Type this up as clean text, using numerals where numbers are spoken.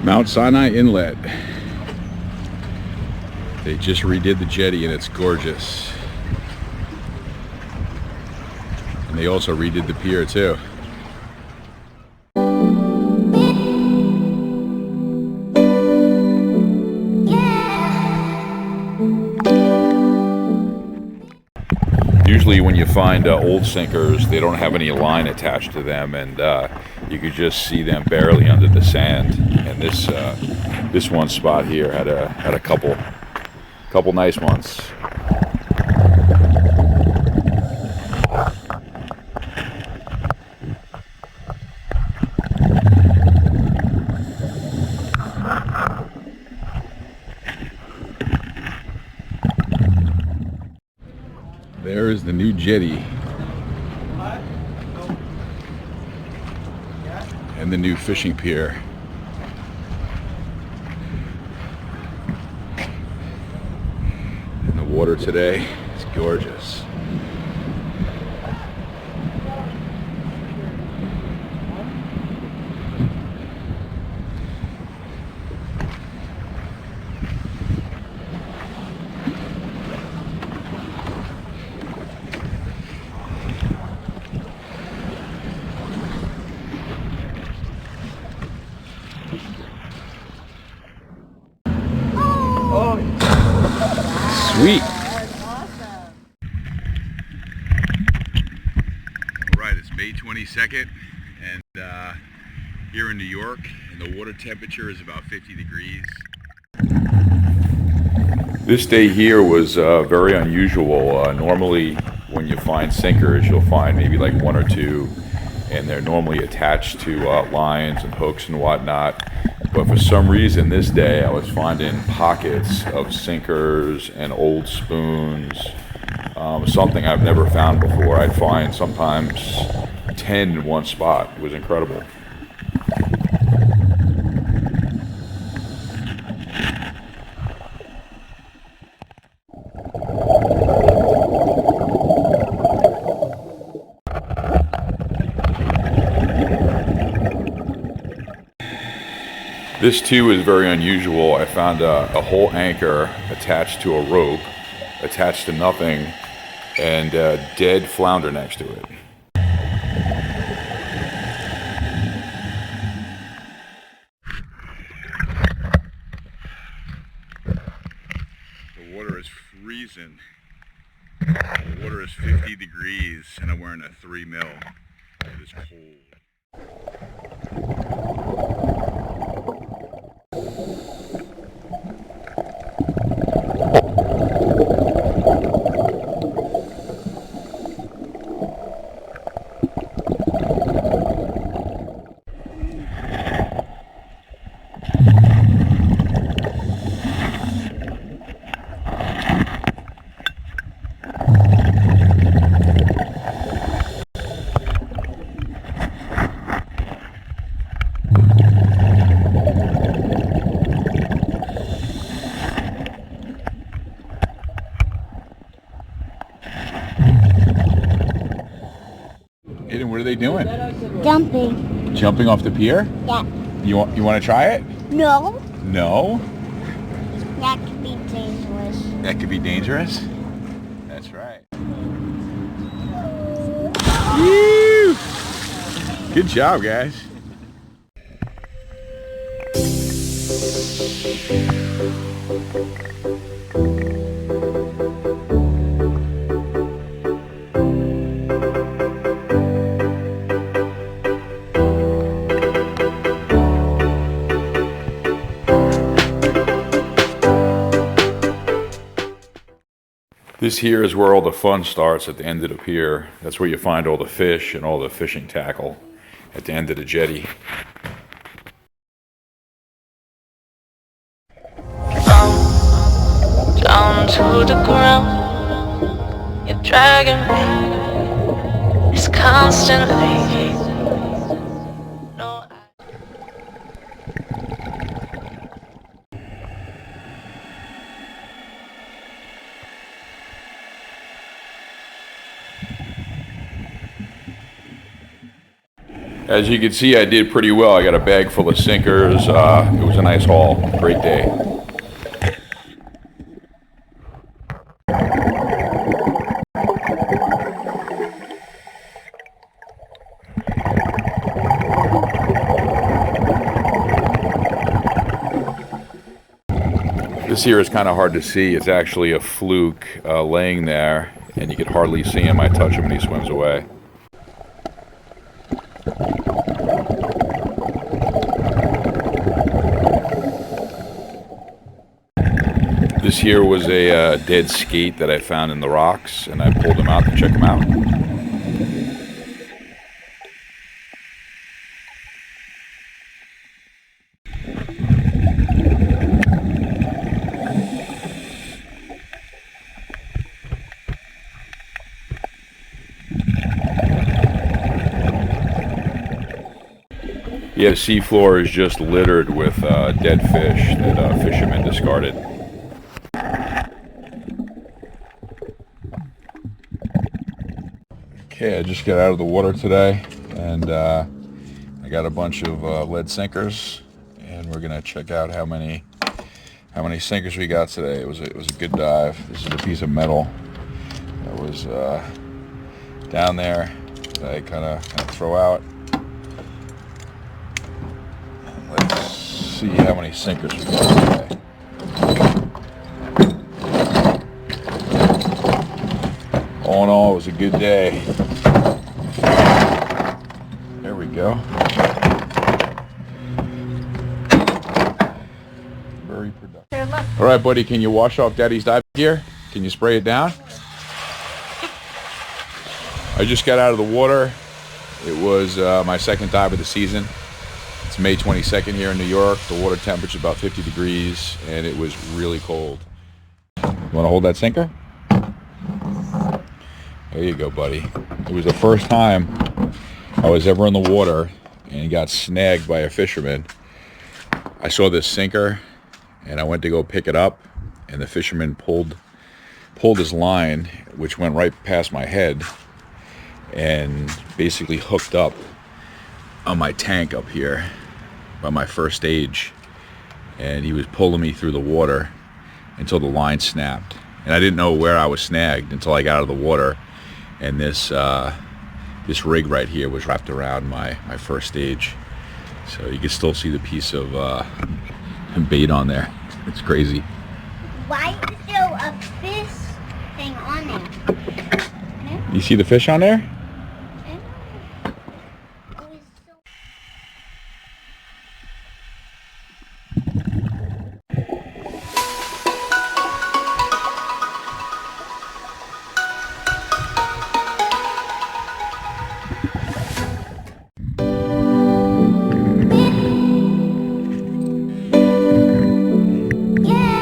Mount Sinai Inlet. They just redid the jetty and it's gorgeous. And they also redid the pier too. Usually when you find old sinkers, they don't have any line attached to them, and you could just see them barely under the sand. And this one spot here had a couple nice ones. There is the new jetty and the new fishing pier. And the water today is gorgeous. Sweet. Awesome. All right, it's May 22nd, and here in New York, and the water temperature is about 50 degrees. This day here was very unusual. Normally, when you find sinkers, you'll find maybe like one or two, and they're normally attached to lines and hooks and whatnot. But for some reason this day I was finding pockets of sinkers and old spoons, something I've never found before. I'd find sometimes 10 in one spot. It was incredible. This too is very unusual. I found a whole anchor attached to a rope, attached to nothing, and a dead flounder next to it. The water is freezing. The water is 50 degrees and I'm wearing a 3 mil. It is cold. Aiden, what are they doing? Jumping. Jumping off the pier? Yeah. You want to try it? No. No? That could be dangerous. That could be dangerous? That's right. Woo! Good job, guys. This here is where all the fun starts, at the end of the pier. That's where you find all the fish and all the fishing tackle at the end of the jetty. Down to the ground, you're dragging me. It's constantly. No, As you can see, I did pretty well. I got a bag full of sinkers. It was a nice haul. Great day. This here is kind of hard to see. It's actually a fluke laying there, and you can hardly see him. I touch him and he swims away. This here was a dead skate that I found in the rocks, and I pulled him out to check him out. Yeah, the seafloor is just littered with dead fish that fishermen discarded. Okay, I just got out of the water today, and I got a bunch of lead sinkers, and we're gonna check out how many sinkers we got today. It was a good dive. This is a piece of metal that was down there that I kind of throw out. Let's see how many sinkers we got today. All in all, it was a good day. There we go. Very productive. All right, buddy, can you wash off Daddy's dive gear? Can you spray it down? I just got out of the water. It was my second dive of the season. It's May 22nd here in New York. The water temperature is about 50 degrees, and it was really cold. You want to hold that sinker? There you go, buddy. It was the first time I was ever in the water and got snagged by a fisherman. I saw this sinker, and I went to go pick it up, and the fisherman pulled his line, which went right past my head, and basically hooked up on my tank up here by my first stage, and he was pulling me through the water until the line snapped. And I didn't know where I was snagged until I got out of the water, and this rig right here was wrapped around my first stage, so you can still see the piece of bait on there. It's crazy. Why is there a fish thing on there? You see the fish on there? Yeah.